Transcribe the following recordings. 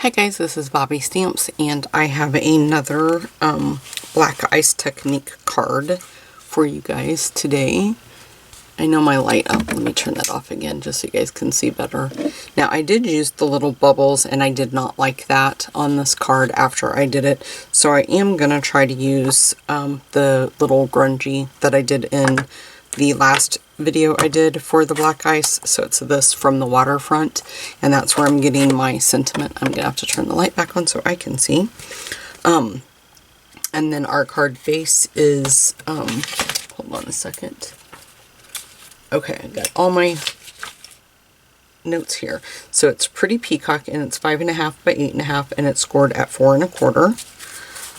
Hi guys, this is Bobby Stamps, and I have another Black Ice Technique card for you guys today. I know my light up. Let me turn that off again just so you guys can see better. Now, I did use the little bubbles, and I did not like that on this card after I did it. So I am going to try to use the little grungy that I did in the last video I did for the black ice. So it's this from the waterfront, and that's where I'm getting my sentiment. I'm gonna have to turn the light back on so I can see. And then our card base is hold on a second. Okay, I got all my notes here. So it's Pretty Peacock, and it's 5.5 by 8.5, and it's scored at 4 1/4.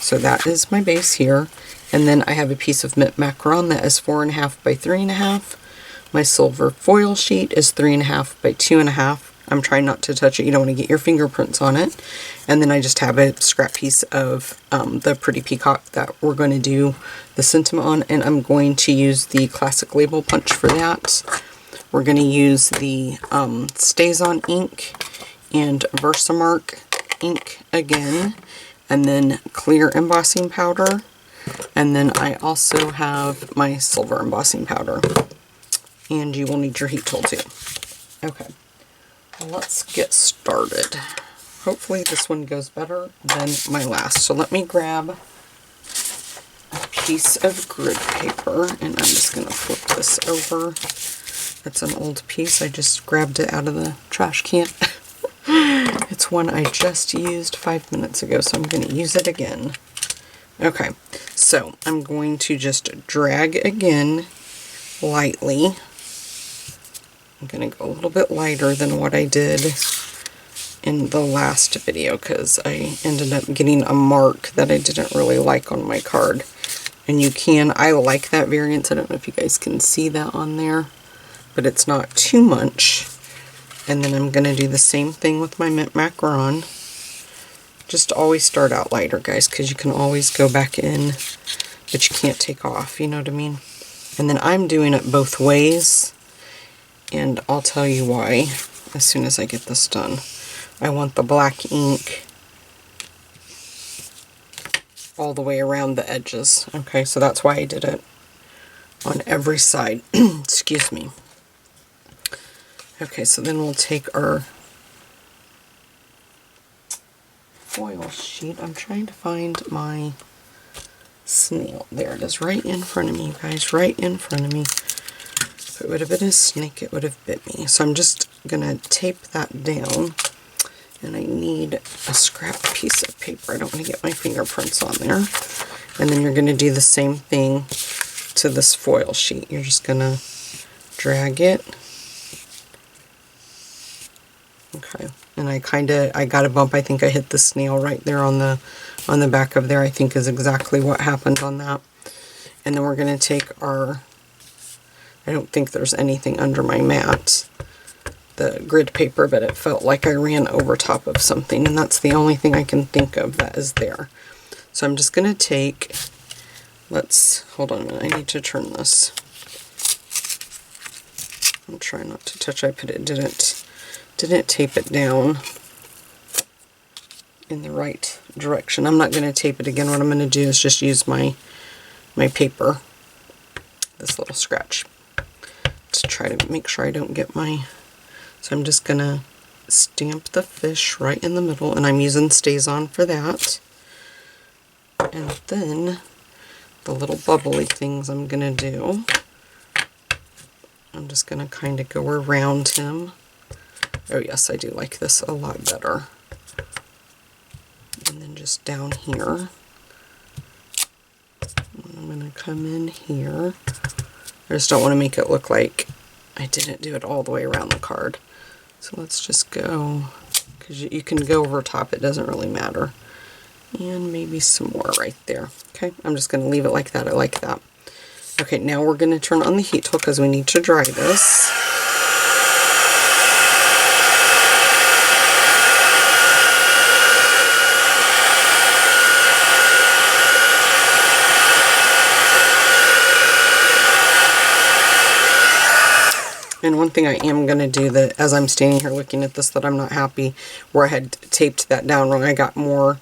So that is my base here. And then I have a piece of mint macaron that is 4.5 by 3.5. My silver foil sheet is 3.5 by 2.5. I'm trying not to touch it. You don't want to get your fingerprints on it. And then I just have a scrap piece of the Pretty Peacock that we're going to do the sentiment on. And I'm going to use the classic label punch for that. We're going to use the Stays On ink and Versamark ink again. And then clear embossing powder. And then I also have my silver embossing powder. And you will need your heat tool too. Okay, well, let's get started. Hopefully this one goes better than my last. So let me grab a piece of grid paper, and I'm just going to flip this over. It's an old piece. I just grabbed it out of the trash can. It's one I just used 5 minutes ago, so I'm going to use it again. Okay, so I'm going to just drag again lightly. I'm going to go a little bit lighter than what I did in the last video because I ended up getting a mark that I didn't really like on my card. And I like that variance. I don't know if you guys can see that on there, but it's not too much. And then I'm going to do the same thing with my mint macaron. Just always start out lighter, guys, because you can always go back in, but you can't take off, you know what I mean? And then I'm doing it both ways, and I'll tell you why as soon as I get this done. I want the black ink all the way around the edges. Okay, so that's why I did it on every side. Excuse me. Okay, so then we'll take our foil sheet. I'm trying to find my snail. There it is, right in front of me, you guys, right in front of me. If it would have been a snake, it would have bit me. So I'm just going to tape that down, and I need a scrap piece of paper. I don't want to get my fingerprints on there. And then you're going to do the same thing to this foil sheet. You're just going to drag it. Okay, and I got a bump. I think I hit the snail right there on the back of there. I think is exactly what happened on that. And then we're going to take our, I don't think there's anything under my mat, the grid paper, but it felt like I ran over top of something, and that's the only thing I can think of that is there. So I'm just going to take, hold on a minute, I need to turn this. I'm trying not to touch, didn't tape it down in the right direction. I'm not going to tape it again. What I'm going to do is just use my paper, this little scratch, to try to make sure I don't get so I'm just going to stamp the fish right in the middle, and I'm using Stays On for that. And then the little bubbly things I'm going to do, I'm just going to kind of go around him. Oh yes, I do like this a lot better. And then just down here. And I'm going to come in here. I just don't want to make it look like I didn't do it all the way around the card. So let's just go, because you can go over top, it doesn't really matter. And maybe some more right there. Okay, I'm just going to leave it like that. I like that. Okay, now we're going to turn on the heat tool because we need to dry this. And one thing I am going to do, that as I'm standing here looking at this, that I'm not happy, where I had taped that down wrong, I got more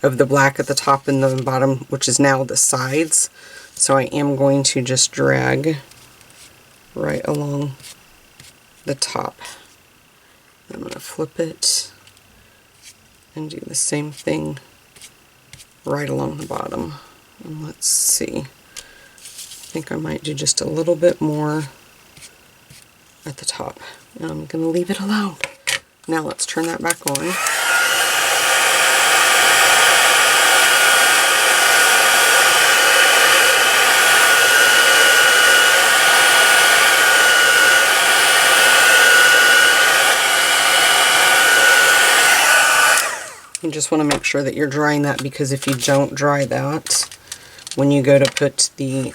of the black at the top and the bottom, which is now the sides. So I am going to just drag right along the top. I'm going to flip it and do the same thing right along the bottom. And let's see. I think I might do just a little bit more at the top. And I'm going to leave it alone. Now let's turn that back on. You just want to make sure that you're drying that, because if you don't dry that, when you go to put the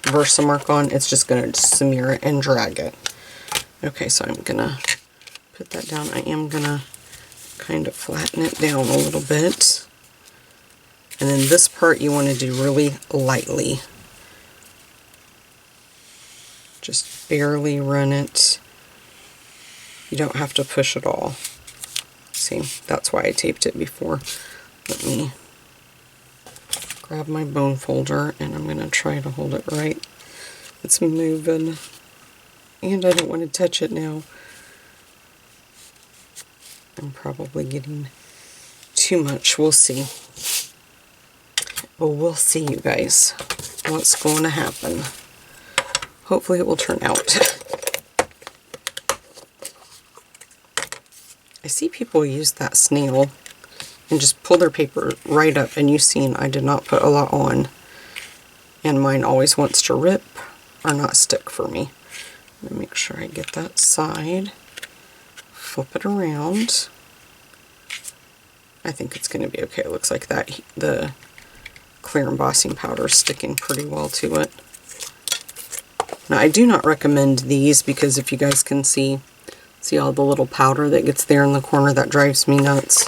Versamark on, it's just going to smear it and drag it. Okay, so I'm going to put that down. I am going to kind of flatten it down a little bit. And then this part you want to do really lightly. Just barely run it. You don't have to push it all. See, that's why I taped it before. Let me grab my bone folder, and I'm going to try to hold it right. It's moving, and I don't want to touch it now. I'm probably getting too much. We'll see. Well, we'll see, you guys, what's going to happen. Hopefully it will turn out. I see people use that snail and just pull their paper right up, and you've seen I did not put a lot on, and mine always wants to rip or not stick for me. Let me make sure I get that side, flip it around. I think it's going to be okay. It looks like that the clear embossing powder is sticking pretty well to it. Now I do not recommend these, because if you guys can see all the little powder that gets there in the corner, that drives me nuts.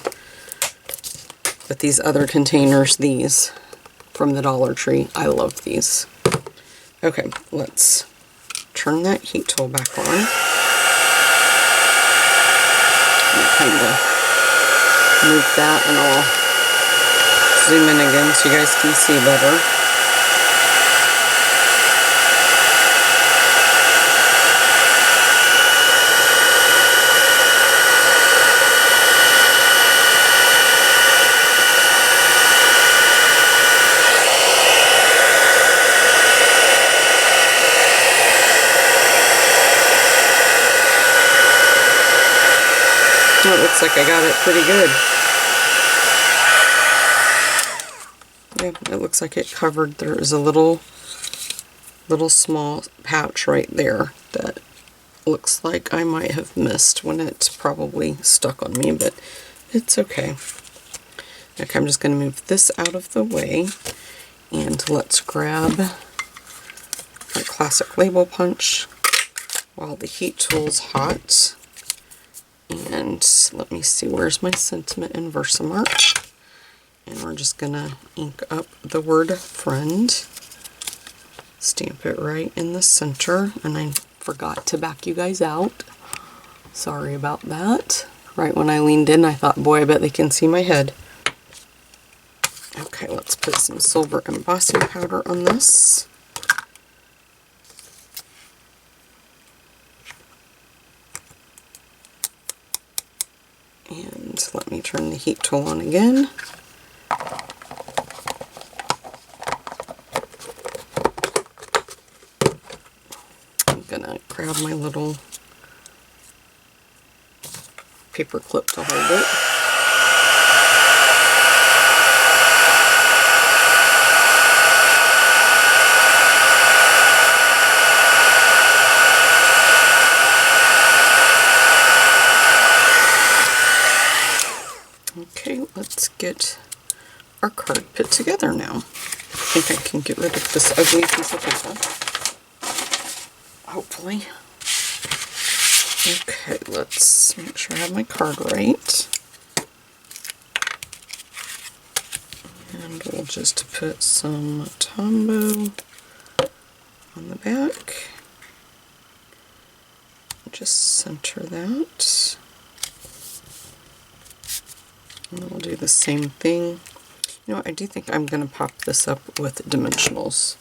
But these other containers, these from the Dollar Tree, I love these. Okay, let's turn that heat tool back on. Kind of move that, and I'll zoom in again so you guys can see better. It looks like I got it pretty good. Yeah, it looks like it covered. There is a little small patch right there that looks like I might have missed when it probably stuck on me, but it's okay. Okay, I'm just going to move this out of the way, and let's grab our classic label punch while the heat tool's hot. And let me see, where's my sentiment in Versamark? And we're just gonna ink up the word friend. Stamp it right in the center. And I forgot to back you guys out. Sorry about that. Right when I leaned in, I thought, boy, I bet they can see my head. Okay, let's put some silver embossing powder on this. And let me turn the heat tool on again. I'm gonna grab my little paper clip to hold it. Okay, let's get our card put together now. I think I can get rid of this ugly piece of paper. Hopefully. Okay, let's make sure I have my card right. And we'll just put some Tombow on the back. just center that. And then we'll do the same thing. You know what, I do think I'm going to pop this up with dimensionals.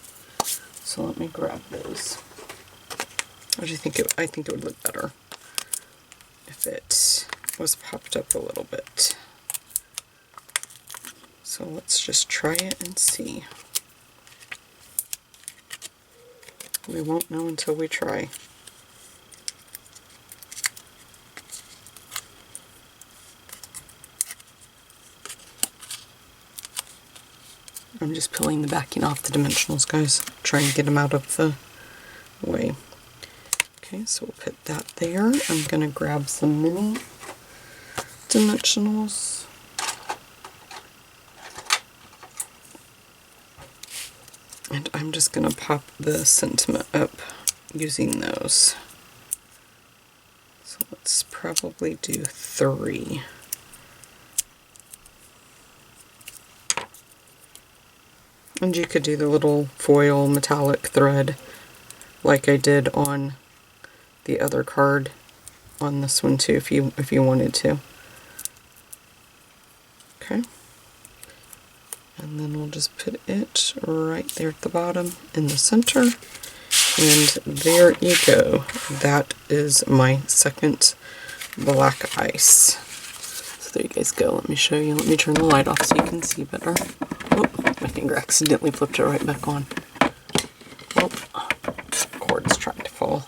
So let me grab those. I think it would look better if it was popped up a little bit. So let's just try it and see. We won't know until we try. I'm just peeling the backing off the dimensionals, guys. Try and get them out of the way. Okay, so we'll put that there. I'm going to grab some mini dimensionals. And I'm just going to pop the sentiment up using those. So let's probably do 3. And you could do the little foil metallic thread like I did on the other card on this one too if you wanted to. Okay. And then we'll just put it right there at the bottom in the center. And there you go. That is my second black ice. So there you guys go. Let me show you. Let me turn the light off so you can see better. Oh, my finger accidentally flipped it right back on. Oh, cord's trying to fall.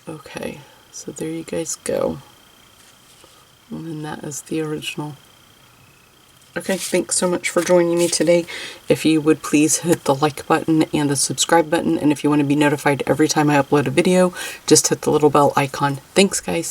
Okay, so there you guys go. And then that is the original. Okay, thanks so much for joining me today. If you would please hit the like button and the subscribe button, and if you want to be notified every time I upload a video, just hit the little bell icon. Thanks, guys.